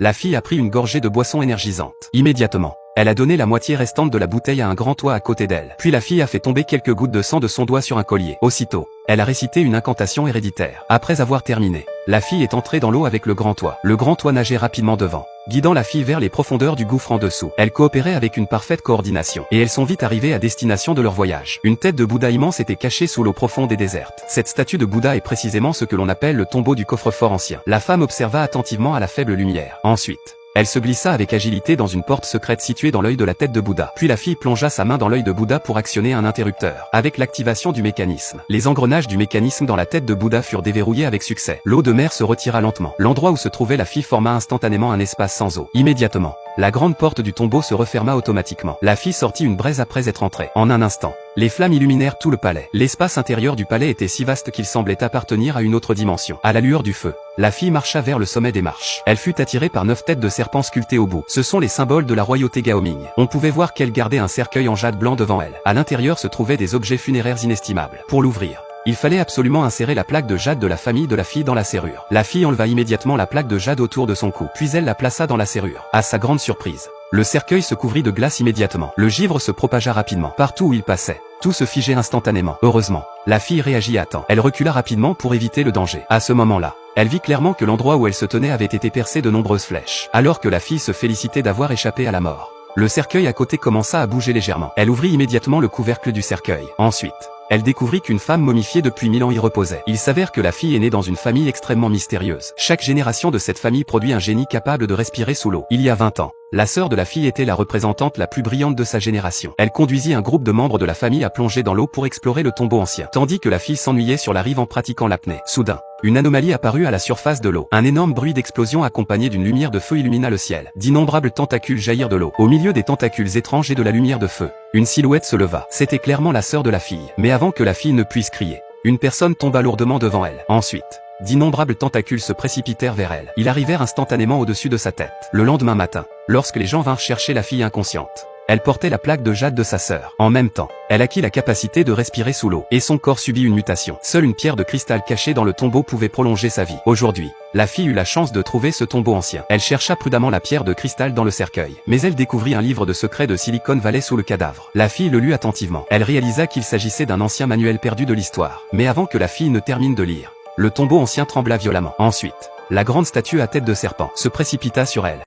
La fille a pris une gorgée de boisson énergisante. Immédiatement, elle a donné la moitié restante de la bouteille à un grand oie à côté d'elle. Puis la fille a fait tomber quelques gouttes de sang de son doigt sur un collier. Aussitôt, elle a récité une incantation héréditaire. Après avoir terminé, la fille est entrée dans l'eau avec le grand oie. Le grand oie nageait rapidement devant, guidant la fille vers les profondeurs du gouffre en dessous. Elle coopérait avec une parfaite coordination, et elles sont vite arrivées à destination de leur voyage. Une tête de Bouddha immense était cachée sous l'eau profonde et déserte. Cette statue de Bouddha est précisément ce que l'on appelle le tombeau du coffre-fort ancien. La femme observa attentivement à la faible lumière. Ensuite, elle se glissa avec agilité dans une porte secrète située dans l'œil de la tête de Bouddha. Puis la fille plongea sa main dans l'œil de Bouddha pour actionner un interrupteur. Avec l'activation du mécanisme, les engrenages du mécanisme dans la tête de Bouddha furent déverrouillés avec succès. L'eau de mer se retira lentement. L'endroit où se trouvait la fille forma instantanément un espace sans eau. Immédiatement, la grande porte du tombeau se referma automatiquement. La fille sortit une braise après être entrée. En un instant, les flammes illuminèrent tout le palais. L'espace intérieur du palais était si vaste qu'il semblait appartenir à une autre dimension. À la lueur du feu, la fille marcha vers le sommet des marches. Elle fut attirée par 9 têtes de serpents sculptées au bout. Ce sont les symboles de la royauté Gaoming. On pouvait voir qu'elle gardait un cercueil en jade blanc devant elle. À l'intérieur se trouvaient des objets funéraires inestimables. Pour l'ouvrir, il fallait absolument insérer la plaque de jade de la famille de la fille dans la serrure. La fille enleva immédiatement la plaque de jade autour de son cou, puis elle la plaça dans la serrure. À sa grande surprise, le cercueil se couvrit de glace immédiatement. Le givre se propagea rapidement. Partout où il passait, tout se figeait instantanément. Heureusement, la fille réagit à temps. Elle recula rapidement pour éviter le danger. À ce moment-là, elle vit clairement que l'endroit où elle se tenait avait été percé de nombreuses flèches. Alors que la fille se félicitait d'avoir échappé à la mort, le cercueil à côté commença à bouger légèrement. Elle ouvrit immédiatement le couvercle du cercueil. Ensuite, elle découvrit qu'une femme momifiée depuis 1000 ans y reposait. Il s'avère que la fille est née dans une famille extrêmement mystérieuse. Chaque génération de cette famille produit un génie capable de respirer sous l'eau. Il y a 20 ans, la sœur de la fille était la représentante la plus brillante de sa génération. Elle conduisit un groupe de membres de la famille à plonger dans l'eau pour explorer le tombeau ancien, tandis que la fille s'ennuyait sur la rive en pratiquant l'apnée. Soudain, une anomalie apparut à la surface de l'eau. Un énorme bruit d'explosion accompagné d'une lumière de feu illumina le ciel. D'innombrables tentacules jaillirent de l'eau. Au milieu des tentacules étranges et de la lumière de feu, une silhouette se leva. C'était clairement la sœur de la fille. Mais avant que la fille ne puisse crier, une personne tomba lourdement devant elle. Ensuite, d'innombrables tentacules se précipitèrent vers elle. Ils arrivèrent instantanément au-dessus de sa tête. Le lendemain matin, lorsque les gens vinrent chercher la fille inconsciente, elle portait la plaque de jade de sa sœur. En même temps, elle acquit la capacité de respirer sous l'eau, et son corps subit une mutation. Seule une pierre de cristal cachée dans le tombeau pouvait prolonger sa vie. Aujourd'hui, la fille eut la chance de trouver ce tombeau ancien. Elle chercha prudemment la pierre de cristal dans le cercueil, mais elle découvrit un livre de secrets de Silicon Valley sous le cadavre. La fille le lut attentivement. Elle réalisa qu'il s'agissait d'un ancien manuel perdu de l'histoire. Mais avant que la fille ne termine de lire, le tombeau ancien trembla violemment. Ensuite, la grande statue à tête de serpent se précipita sur elle.